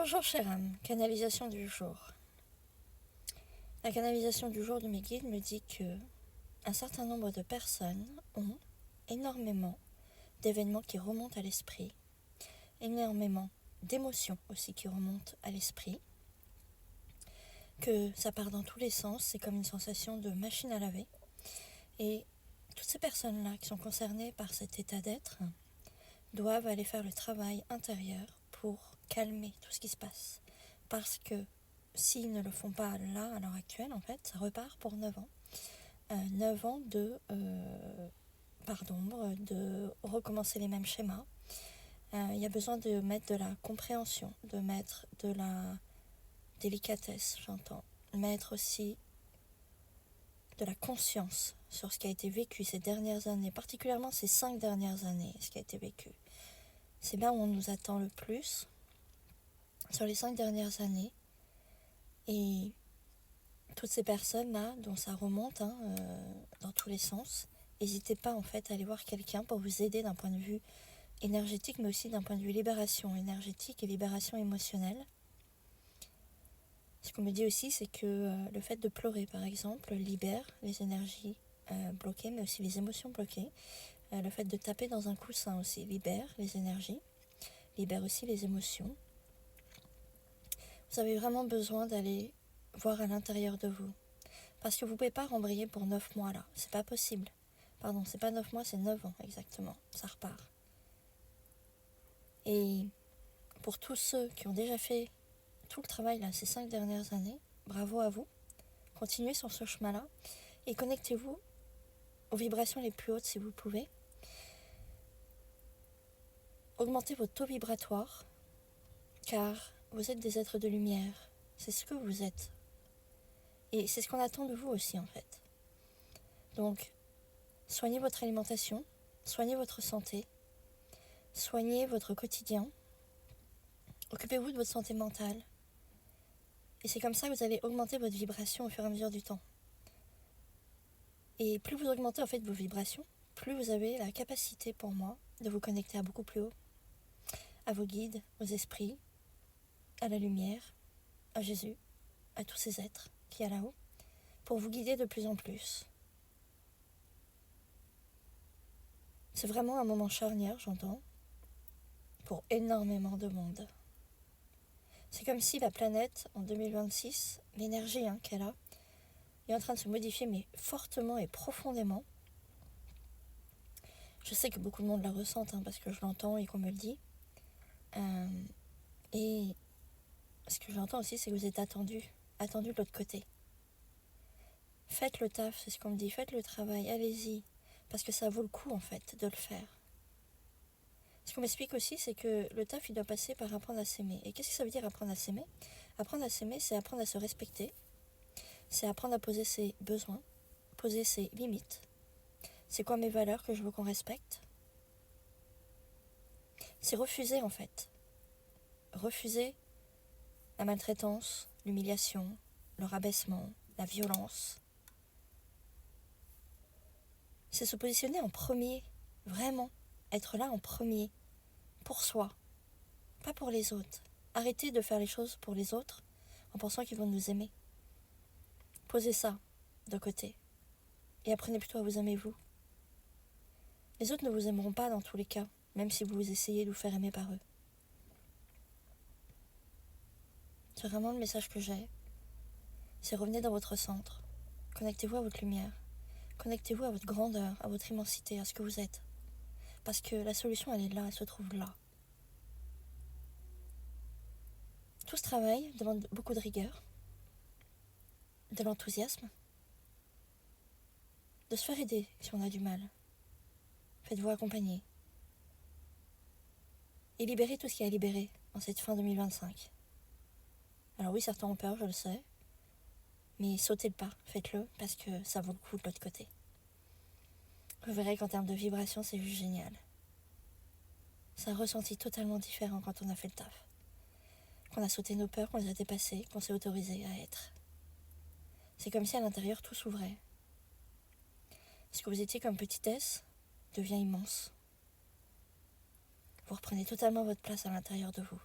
Bonjour chère âme, canalisation du jour. La canalisation du jour de mes guides me dit que un certain nombre de personnes ont énormément d'événements qui remontent à l'esprit, énormément d'émotions aussi qui remontent à l'esprit, que ça part dans tous les sens, c'est comme une sensation de machine à laver. Et toutes ces personnes-là qui sont concernées par cet état d'être doivent aller faire le travail intérieur pour calmer tout ce qui se passe. Parce que s'ils ne le font pas là, à l'heure actuelle, en fait, ça repart pour 9 ans. 9 ans de recommencer les mêmes schémas. Il y a besoin de mettre de la compréhension, de mettre de la délicatesse, j'entends. Mettre aussi de la conscience sur ce qui a été vécu ces dernières années, particulièrement ces 5 dernières années, ce qui a été vécu. C'est là où on nous attend le plus, sur les 5 dernières années. Et toutes ces personnes-là, dont ça remonte dans tous les sens, n'hésitez pas en fait à aller voir quelqu'un pour vous aider d'un point de vue énergétique, mais aussi d'un point de vue libération énergétique et libération émotionnelle. Ce qu'on me dit aussi, c'est que le fait de pleurer, par exemple, libère les énergies bloquées, mais aussi les émotions bloquées. Le fait de taper dans un coussin aussi libère les énergies, libère aussi les émotions. Vous avez vraiment besoin d'aller voir à l'intérieur de vous. Parce que vous ne pouvez pas rembrayer pour 9 mois là, c'est pas possible. Pardon, c'est pas 9 mois, c'est 9 ans exactement, ça repart. Et pour tous ceux qui ont déjà fait tout le travail là ces 5 dernières années, bravo à vous. Continuez sur ce chemin-là et connectez-vous aux vibrations les plus hautes si vous pouvez. Augmentez votre taux vibratoire, car vous êtes des êtres de lumière. C'est ce que vous êtes. Et c'est ce qu'on attend de vous aussi en fait. Donc, soignez votre alimentation, soignez votre santé, soignez votre quotidien, occupez-vous de votre santé mentale. Et c'est comme ça que vous allez augmenter votre vibration au fur et à mesure du temps. Et plus vous augmentez en fait vos vibrations, plus vous avez la capacité pour moi de vous connecter à beaucoup plus haut, à vos guides, aux esprits, à la lumière, à Jésus, à tous ces êtres qui y a là-haut, pour vous guider de plus en plus. C'est vraiment un moment charnière, j'entends, pour énormément de monde. C'est comme si la planète, en 2026, l'énergie qu'elle a, est en train de se modifier, mais fortement et profondément. Je sais que beaucoup de monde la ressentent, parce que je l'entends et qu'on me le dit. Et ce que j'entends aussi, c'est que vous êtes attendus de l'autre côté. Faites le taf, c'est ce qu'on me dit, faites le travail, allez-y, parce que ça vaut le coup, en fait, de le faire. Ce qu'on m'explique aussi, c'est que le taf, il doit passer par apprendre à s'aimer. Et qu'est-ce que ça veut dire apprendre à s'aimer ? Apprendre à s'aimer, c'est apprendre à se respecter, c'est apprendre à poser ses besoins, poser ses limites. C'est quoi mes valeurs que je veux qu'on respecte ? C'est refuser, en fait. Refuser la maltraitance, l'humiliation, le rabaissement, la violence. C'est se positionner en premier, vraiment, être là en premier, pour soi, pas pour les autres. Arrêtez de faire les choses pour les autres en pensant qu'ils vont nous aimer. Posez ça de côté et apprenez plutôt à vous aimer vous. Les autres ne vous aimeront pas dans tous les cas, même si vous essayez de vous faire aimer par eux. C'est vraiment le message que j'ai. C'est revenez dans votre centre. Connectez-vous à votre lumière. Connectez-vous à votre grandeur, à votre immensité, à ce que vous êtes. Parce que la solution, elle est là, elle se trouve là. Tout ce travail demande beaucoup de rigueur, de l'enthousiasme, de se faire aider si on a du mal. Faites-vous accompagner. Et libérez tout ce qui est à libérer en cette fin 2025. Alors oui, certains ont peur, je le sais, mais sautez le pas, faites-le, parce que ça vaut le coup de l'autre côté. Vous verrez qu'en termes de vibration, c'est juste génial. C'est un ressenti totalement différent quand on a fait le taf. Qu'on a sauté nos peurs, qu'on les a dépassées, qu'on s'est autorisé à être. C'est comme si à l'intérieur tout s'ouvrait. Ce que vous étiez comme petitesse devient immense. Vous reprenez totalement votre place à l'intérieur de vous.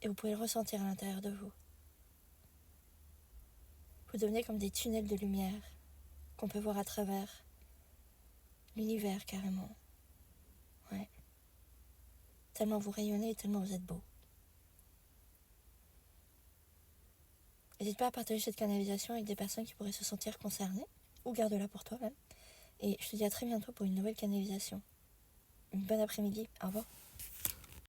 Et vous pouvez le ressentir à l'intérieur de vous. Vous devenez comme des tunnels de lumière qu'on peut voir à travers l'univers carrément. Ouais. Tellement vous rayonnez et tellement vous êtes beau. N'hésite pas à partager cette canalisation avec des personnes qui pourraient se sentir concernées, ou garde-la pour toi-même. Et je te dis à très bientôt pour une nouvelle canalisation. Une bonne après-midi. Au revoir.